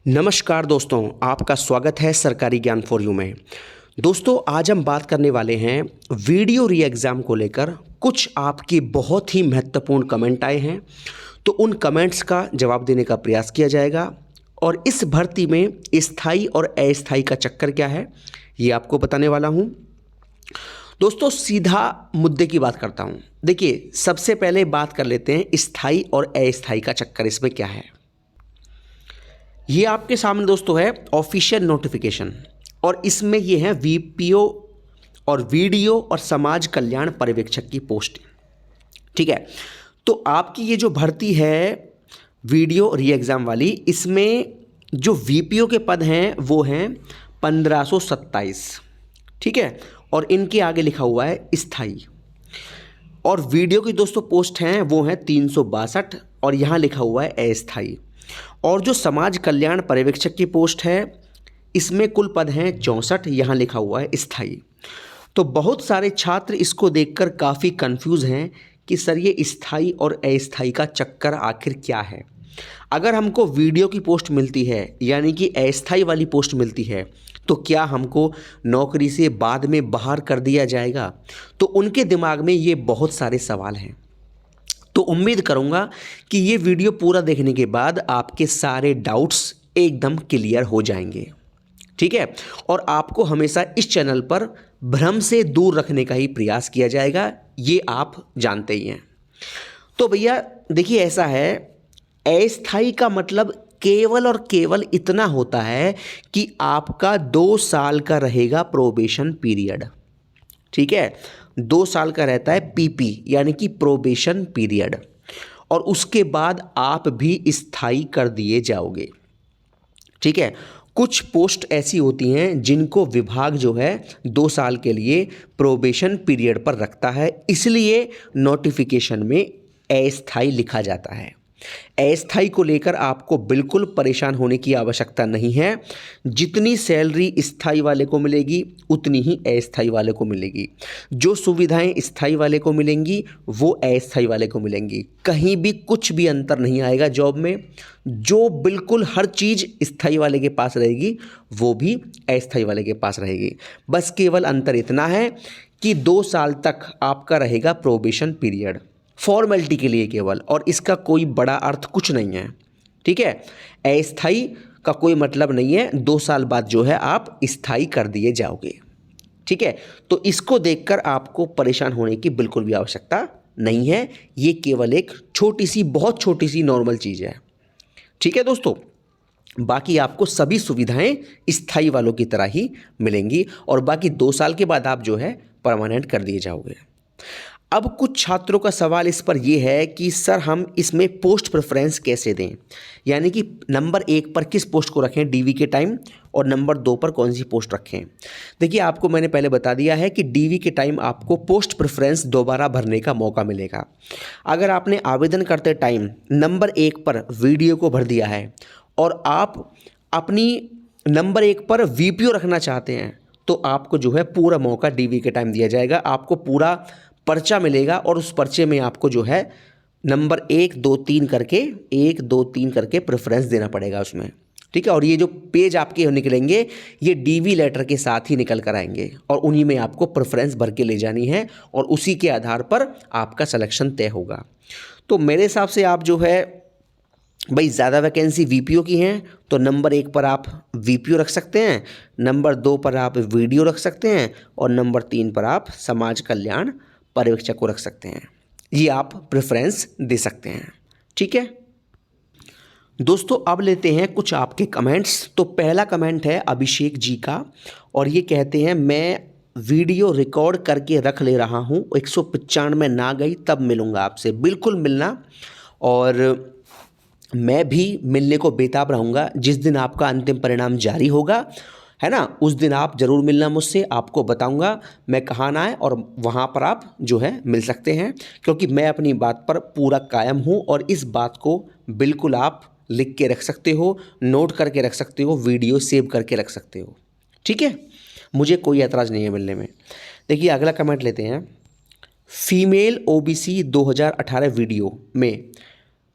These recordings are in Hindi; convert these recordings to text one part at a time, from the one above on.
नमस्कार दोस्तों, आपका स्वागत है सरकारी ज्ञान फॉर यू में। दोस्तों, आज हम बात करने वाले हैं वीडियो री एग्ज़ाम को लेकर। कुछ आपके बहुत ही महत्वपूर्ण कमेंट आए हैं, तो उन कमेंट्स का जवाब देने का प्रयास किया जाएगा। और इस भर्ती में स्थायी और अस्थायी का चक्कर क्या है, ये आपको बताने वाला हूँ। दोस्तों, सीधा मुद्दे की बात करता हूँ। देखिए, सबसे पहले बात कर लेते हैं स्थायी और अस्थायी का चक्कर इसमें क्या है। ये आपके सामने दोस्तों है ऑफिशियल नोटिफिकेशन, और इसमें ये है वीपीओ और वीडियो और समाज कल्याण पर्यवेक्षक की पोस्ट। ठीक है, तो आपकी ये जो भर्ती है वीडियो री एग्ज़ाम वाली, इसमें जो वीपीओ के पद हैं वो हैं 1527। ठीक है, और इनके आगे लिखा हुआ है स्थायी। और वीडियो की दोस्तों पोस्ट हैं वो हैं 362, और यहाँ लिखा हुआ है अस्थायी। और जो समाज कल्याण पर्यवेक्षक की पोस्ट है, इसमें कुल पद हैं 64, यहाँ लिखा हुआ है स्थायी। तो बहुत सारे छात्र इसको देखकर काफ़ी कंफ्यूज हैं कि सर ये स्थायी और अस्थायी का चक्कर आखिर क्या है। अगर हमको वीडियो की पोस्ट मिलती है यानी कि अस्थायी वाली पोस्ट मिलती है, तो क्या हमको नौकरी से बाद में बाहर कर दिया जाएगा? तो उनके दिमाग में ये बहुत सारे सवाल हैं। तो उम्मीद करूंगा कि ये वीडियो पूरा देखने के बाद आपके सारे डाउट्स एकदम क्लियर हो जाएंगे। ठीक है, और आपको हमेशा इस चैनल पर भ्रम से दूर रखने का ही प्रयास किया जाएगा, ये आप जानते ही हैं। तो भैया देखिए, ऐसा है, अस्थायी का मतलब केवल और केवल इतना होता है कि आपका 2 साल का रहेगा प्रोबेशन पीरियड। ठीक है, 2 साल का रहता है पीपी यानी कि प्रोबेशन पीरियड, और उसके बाद आप भी स्थायी कर दिए जाओगे। ठीक है, कुछ पोस्ट ऐसी होती हैं जिनको विभाग जो है 2 साल के लिए प्रोबेशन पीरियड पर रखता है, इसलिए नोटिफिकेशन में अस्थायी लिखा जाता है। अस्थायी को लेकर आपको बिल्कुल परेशान होने की आवश्यकता नहीं है। जितनी सैलरी स्थायी वाले को मिलेगी उतनी ही अस्थायी वाले को मिलेगी। जो सुविधाएं स्थायी वाले को मिलेंगी वो अस्थायी वाले को मिलेंगी। कहीं भी कुछ भी अंतर नहीं आएगा जॉब में। जो बिल्कुल हर चीज़ स्थायी वाले के पास रहेगी वो भी अस्थायी वाले के पास रहेगी। बस केवल अंतर इतना है कि 2 साल तक आपका रहेगा प्रोबेशन पीरियड, फॉर्मेलिटी के लिए केवल, और इसका कोई बड़ा अर्थ कुछ नहीं है। ठीक है, अस्थायी का कोई मतलब नहीं है, 2 साल बाद जो है आप स्थायी कर दिए जाओगे। ठीक है, तो इसको देखकर आपको परेशान होने की बिल्कुल भी आवश्यकता नहीं है। ये केवल एक छोटी सी, बहुत छोटी सी नॉर्मल चीज़ है। ठीक है दोस्तों, बाकी आपको सभी सुविधाएं स्थायी वालों की तरह ही मिलेंगी, और बाकी 2 साल के बाद आप जो है परमानेंट कर दिए जाओगे। अब कुछ छात्रों का सवाल इस पर यह है कि सर हम इसमें पोस्ट प्रेफरेंस कैसे दें, यानी कि नंबर 1 पर किस पोस्ट को रखें डीवी के टाइम, और नंबर 2 पर कौन सी पोस्ट रखें। देखिए, आपको मैंने पहले बता दिया है कि डीवी के टाइम आपको पोस्ट प्रेफरेंस दोबारा भरने का मौका मिलेगा। अगर आपने आवेदन करते टाइम नंबर 1 पर वीडियो को भर दिया है और आप अपनी नंबर 1 पर वीपीओ रखना चाहते हैं, तो आपको जो है पूरा मौका डीवी के टाइम दिया जाएगा। आपको पूरा पर्चा मिलेगा, और उस पर्चे में आपको जो है नंबर 1 2 3 करके 1 2 3 करके प्रेफरेंस देना पड़ेगा उसमें। ठीक है, और ये जो पेज आपके निकलेंगे ये डीवी लेटर के साथ ही निकल कर आएंगे, और उन्हीं में आपको प्रेफरेंस भर के ले जानी है, और उसी के आधार पर आपका सिलेक्शन तय होगा। तो मेरे हिसाब से आप जो है भाई, ज़्यादा वैकेंसी वीपीओ की हैं तो नंबर 1 पर आप वीपीओ रख सकते हैं, नंबर 2 पर आप वीडियो रख सकते हैं, और नंबर 3 पर आप समाज कल्याण पर्यवेक्षक को रख सकते हैं। ये आप प्रेफरेंस दे सकते हैं। ठीक है दोस्तों, अब लेते हैं कुछ आपके कमेंट्स। तो पहला कमेंट है अभिषेक जी का, और ये कहते हैं मैं वीडियो रिकॉर्ड करके रख ले रहा हूँ, 195 ना गई तब मिलूँगा आपसे। बिल्कुल मिलना, और मैं भी मिलने को बेताब रहूँगा। जिस दिन आपका अंतिम परिणाम जारी होगा, है ना, उस दिन आप ज़रूर मिलना मुझसे। आपको बताऊंगा मैं कहाँ ना है, और वहाँ पर आप जो है मिल सकते हैं, क्योंकि मैं अपनी बात पर पूरा कायम हूँ। और इस बात को बिल्कुल आप लिख के रख सकते हो, नोट करके रख सकते हो, वीडियो सेव करके रख सकते हो। ठीक है, मुझे कोई ऐतराज़ नहीं है मिलने में। देखिए, अगला कमेंट लेते हैं। फीमेल ओबीसी 2018 वीडियो में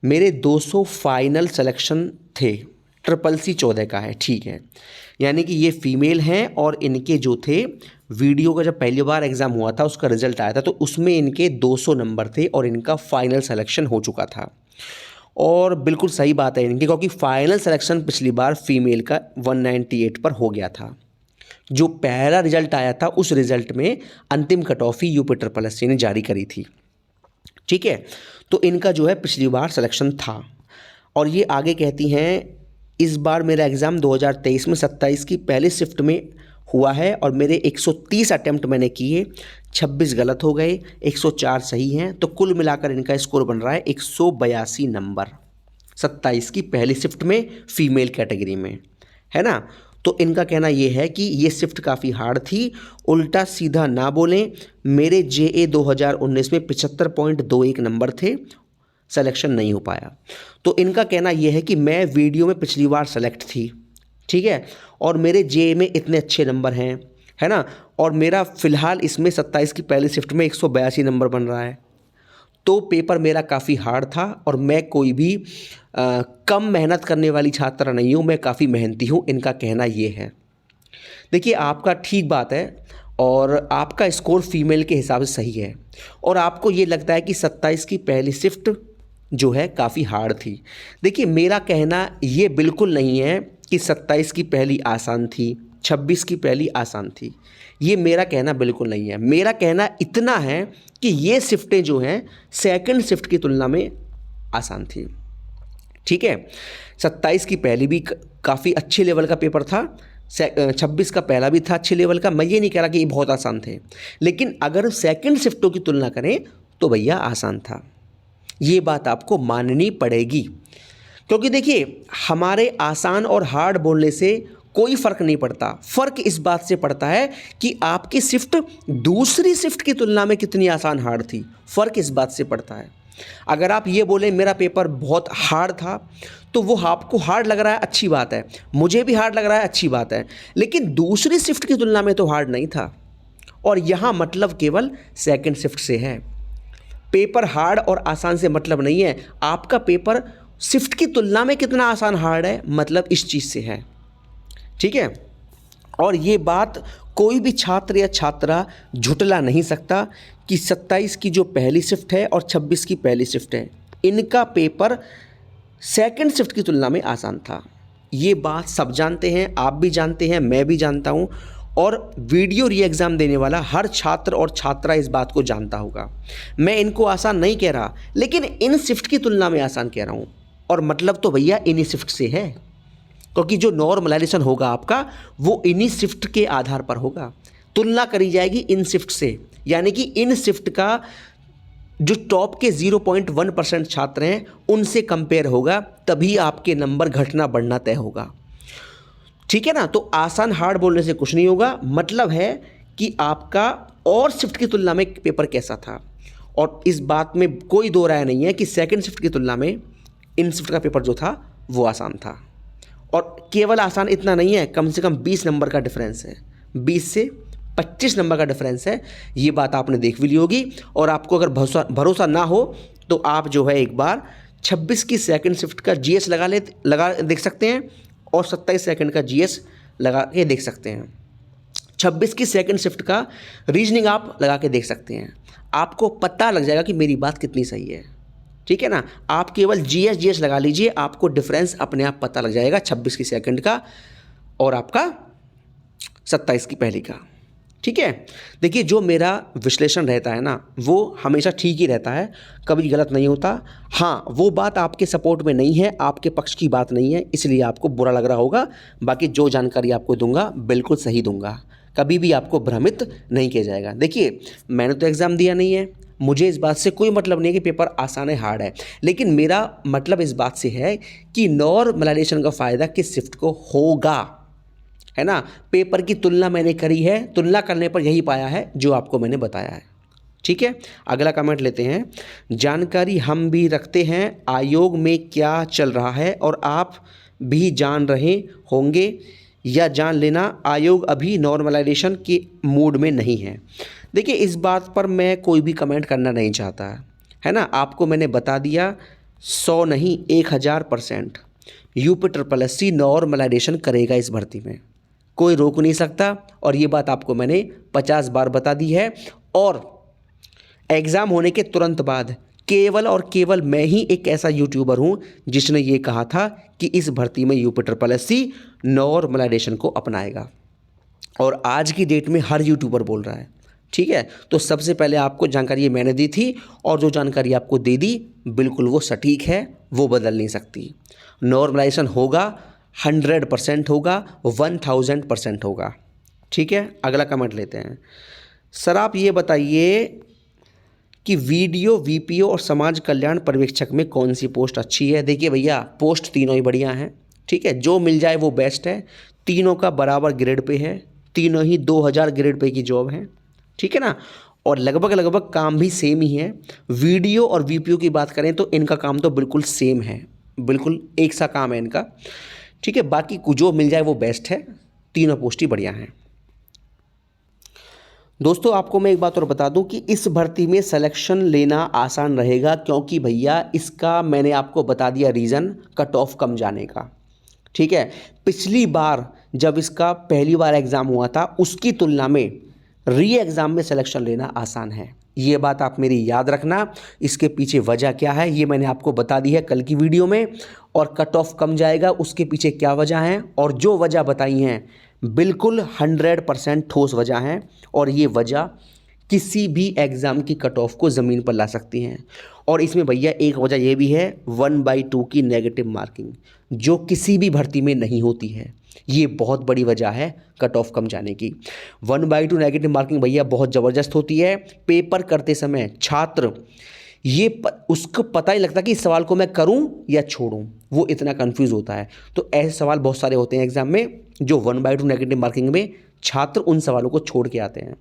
मेरे 200 फाइनल सिलेक्शन थे, CCC 14 का है, ठीक है। यानी कि ये फीमेल हैं और इनके जो थे वीडियो का जब पहली बार एग्ज़ाम हुआ था उसका रिज़ल्ट आया था तो उसमें इनके 200 नंबर थे और इनका फाइनल सिलेक्शन हो चुका था। और बिल्कुल सही बात है इनकी, क्योंकि फाइनल सिलेक्शन पिछली बार फीमेल का 198 पर हो गया था। जो पहला रिज़ल्ट आया था उस रिज़ल्ट में अंतिम कट ऑफ ही UP ने जारी करी थी, ठीक है। तो इनका जो है पिछली बार सिलेक्शन था। और ये आगे कहती हैं इस बार मेरा एग्ज़ाम 2023 में 27 की पहली शिफ्ट में हुआ है और मेरे 130 अटैम्प्ट मैंने किए, 26 गलत हो गए, 104 सही हैं, तो कुल मिलाकर इनका स्कोर बन रहा है 182 नंबर 27 की पहली शिफ्ट में फीमेल कैटेगरी में, है ना। तो इनका कहना ये है कि ये शिफ्ट काफ़ी हार्ड थी, उल्टा सीधा ना बोलें। मेरे JA 2019 में 75.21 नंबर थे, सिलेक्शन नहीं हो पाया। तो इनका कहना यह है कि मैं वीडियो में पिछली बार सेलेक्ट थी, ठीक है, और मेरे JA में इतने अच्छे नंबर हैं, है ना, और मेरा फ़िलहाल इसमें 27 की पहली शिफ्ट में 182 नंबर बन रहा है। तो पेपर मेरा काफ़ी हार्ड था और मैं कोई भी कम मेहनत करने वाली छात्रा नहीं हूँ, मैं काफ़ी मेहनती हूँ, इनका कहना ये है। देखिए आपका ठीक बात है और आपका स्कोर फीमेल के हिसाब से सही है और आपको ये लगता है कि 27 की पहली शिफ्ट जो है काफ़ी हार्ड थी। देखिए मेरा कहना ये बिल्कुल नहीं है कि 27 की पहली आसान थी, 26 की पहली आसान थी, ये मेरा कहना बिल्कुल नहीं है। मेरा कहना इतना है कि ये शिफ्टें जो हैं सेकंड शिफ्ट की तुलना में आसान थी, ठीक है। 27 की पहली भी काफ़ी अच्छे लेवल का पेपर था, 26 का पहला भी था अच्छे लेवल का। मैं ये नहीं कह रहा कि ये बहुत आसान थे, लेकिन अगर सेकंड शिफ्टों की तुलना करें तो भैया आसान था, ये बात आपको माननी पड़ेगी। क्योंकि देखिए हमारे आसान और हार्ड बोलने से कोई फ़र्क नहीं पड़ता, फ़र्क इस बात से पड़ता है कि आपकी शिफ्ट दूसरी शिफ्ट की तुलना में कितनी आसान हार्ड थी, फ़र्क इस बात से पड़ता है। अगर आप ये बोलें मेरा पेपर बहुत हार्ड था तो वो आपको हार्ड लग रहा है, अच्छी बात है, मुझे भी हार्ड लग रहा है, अच्छी बात है, लेकिन दूसरी शिफ्ट की तुलना में तो हार्ड नहीं था। और यहाँ मतलब केवल सेकंड शिफ्ट से है। पेपर हार्ड और आसान से मतलब नहीं है, आपका पेपर शिफ्ट की तुलना में कितना आसान हार्ड है मतलब इस चीज़ से है, ठीक है। और ये बात कोई भी छात्र या छात्रा झुटला नहीं सकता कि 27 की जो पहली शिफ्ट है और 26 की पहली शिफ्ट है, इनका पेपर सेकंड शिफ्ट की तुलना में आसान था। ये बात सब जानते हैं, आप भी जानते हैं, मैं भी जानता हूँ और वीडियो री एग्ज़ाम देने वाला हर छात्र और छात्रा इस बात को जानता होगा। मैं इनको आसान नहीं कह रहा, लेकिन इन शिफ्ट की तुलना में आसान कह रहा हूँ, और मतलब तो भैया इन्हीं शिफ्ट से है, क्योंकि जो नॉर्मलाइजेशन होगा आपका वो इन्हीं शिफ्ट के आधार पर होगा, तुलना करी जाएगी इन शिफ्ट से, यानी कि इन शिफ्ट का जो टॉप के 0.1% छात्र हैं उनसे कंपेयर होगा, तभी आपके नंबर घटना बढ़ना तय होगा, ठीक है ना। तो आसान हार्ड बोलने से कुछ नहीं होगा, मतलब है कि आपका और शिफ्ट की तुलना में पेपर कैसा था। और इस बात में कोई दो राय नहीं है कि सेकंड शिफ्ट की तुलना में इन शिफ्ट का पेपर जो था वो आसान था। और केवल आसान इतना नहीं है, कम से कम 20 नंबर का डिफरेंस है, 20 से 25 नंबर का डिफरेंस है, ये बात आपने देख भी ली होगी। और आपको अगर भरोसा ना हो तो आप जो है एक बार 26 की सेकंड शिफ्ट का GS लगा देख सकते हैं और 27 सेकंड का GS लगा के देख सकते हैं। 26 की सेकंड शिफ्ट का रीजनिंग आप लगा के देख सकते हैं, आपको पता लग जाएगा कि मेरी बात कितनी सही है, ठीक है ना। आप केवल GS लगा लीजिए, आपको डिफरेंस अपने आप पता लग जाएगा 26 की सेकंड का और आपका 27 की पहली का, ठीक है। देखिए जो मेरा विश्लेषण रहता है ना वो हमेशा ठीक ही रहता है, कभी गलत नहीं होता। हाँ वो बात आपके सपोर्ट में नहीं है, आपके पक्ष की बात नहीं है, इसलिए आपको बुरा लग रहा होगा। बाकी जो जानकारी आपको दूंगा बिल्कुल सही दूंगा, कभी भी आपको भ्रमित नहीं किया जाएगा। देखिए मैंने तो एग्ज़ाम दिया नहीं है, मुझे इस बात से कोई मतलब नहीं है कि पेपर आसान है हार्ड है, लेकिन मेरा मतलब इस बात से है कि नॉर्मलाइजेशन का फ़ायदा किस शिफ्ट को होगा, है ना। पेपर की तुलना मैंने करी है, तुलना करने पर यही पाया है जो आपको मैंने बताया है, ठीक है। अगला कमेंट लेते हैं। जानकारी हम भी रखते हैं आयोग में क्या चल रहा है और आप भी जान रहे होंगे या जान लेना, आयोग अभी नॉर्मलाइजेशन के मूड में नहीं है। देखिए इस बात पर मैं कोई भी कमेंट करना नहीं चाहता, है ना। आपको मैंने बता दिया 100 नहीं 1000%। UP नॉर्मलाइजेशन करेगा इस भर्ती में, कोई रोक नहीं सकता। और ये बात आपको मैंने 50 बार बता दी है। और एग्ज़ाम होने के तुरंत बाद केवल और केवल मैं ही एक ऐसा यूट्यूबर हूँ जिसने ये कहा था कि इस भर्ती में UP नॉर्मलाइजेशन को अपनाएगा, और आज की डेट में हर यूट्यूबर बोल रहा है। ठीक है, तो सबसे पहले आपको जानकारी मैंने दी थी, और जो जानकारी आपको दे दी बिल्कुल वो सटीक है, वो बदल नहीं सकती। नॉर्मलाइजेशन होगा, 100% होगा, 1000% होगा। ठीक है, अगला कमेंट लेते हैं। सर आप ये बताइए कि वीडियो VPO और समाज कल्याण पर्यवेक्षक में कौन सी पोस्ट अच्छी है। देखिए भैया, पोस्ट तीनों ही बढ़िया हैं। ठीक है, जो मिल जाए वो बेस्ट है। तीनों का बराबर ग्रेड पे है, तीनों ही 2000 ग्रेड पे की जॉब है। ठीक है ना, और लगभग लगभग काम भी सेम ही है। वीडियो और VPO की बात करें तो इनका काम तो बिल्कुल सेम है, बिल्कुल एक सा काम है इनका। ठीक है, बाकी जो मिल जाए वो बेस्ट है, तीनों पोस्ट ही बढ़िया हैं। दोस्तों आपको मैं एक बात और बता दूं कि इस भर्ती में सिलेक्शन लेना आसान रहेगा, क्योंकि भैया इसका मैंने आपको बता दिया रीज़न, कट ऑफ कम जाने का। ठीक है, पिछली बार जब इसका पहली बार एग्ज़ाम हुआ था उसकी तुलना में री एग्ज़ाम में सिलेक्शन लेना आसान है। ये बात आप मेरी याद रखना। इसके पीछे वजह क्या है ये मैंने आपको बता दी है कल की वीडियो में, और कट ऑफ कम जाएगा उसके पीछे क्या वजह है, और जो वजह बताई हैं बिल्कुल 100% ठोस वजह हैं, और ये वजह किसी भी एग्ज़ाम की कट ऑफ को ज़मीन पर ला सकती हैं। और इसमें भैया एक वजह ये भी है 1/2 की नेगेटिव मार्किंग, जो किसी भी भर्ती में नहीं होती है। ये बहुत बड़ी वजह है कट ऑफ कम जाने की। 1/2 नेगेटिव मार्किंग भैया बहुत ज़बरदस्त होती है। पेपर करते समय छात्र उसको पता ही लगता कि इस सवाल को मैं करूं या छोड़ूं, वो इतना कंफ्यूज होता है। तो ऐसे सवाल बहुत सारे होते हैं एग्जाम में, जो 1/2 नेगेटिव मार्किंग में छात्र उन सवालों को छोड़ के आते हैं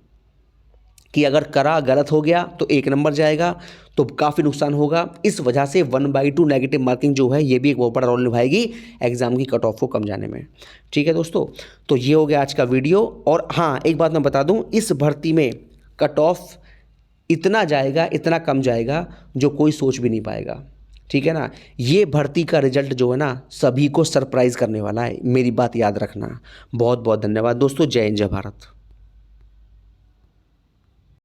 कि अगर करा गलत हो गया तो 1 नंबर जाएगा, तो काफ़ी नुकसान होगा। इस वजह से 1/2 नेगेटिव मार्किंग जो है ये भी एक बहुत बड़ा रोल निभाएगी एग्जाम की कट ऑफ को कम जाने में। ठीक है दोस्तों, तो ये हो गया आज का वीडियो। और हाँ, एक बात मैं बता दूं, इस भर्ती में कट ऑफ इतना जाएगा, इतना कम जाएगा जो कोई सोच भी नहीं पाएगा। ठीक है ना, ये भर्ती का रिजल्ट जो है ना सभी को सरप्राइज करने वाला है, मेरी बात याद रखना। बहुत बहुत धन्यवाद दोस्तों, जय हिंद जय भारत।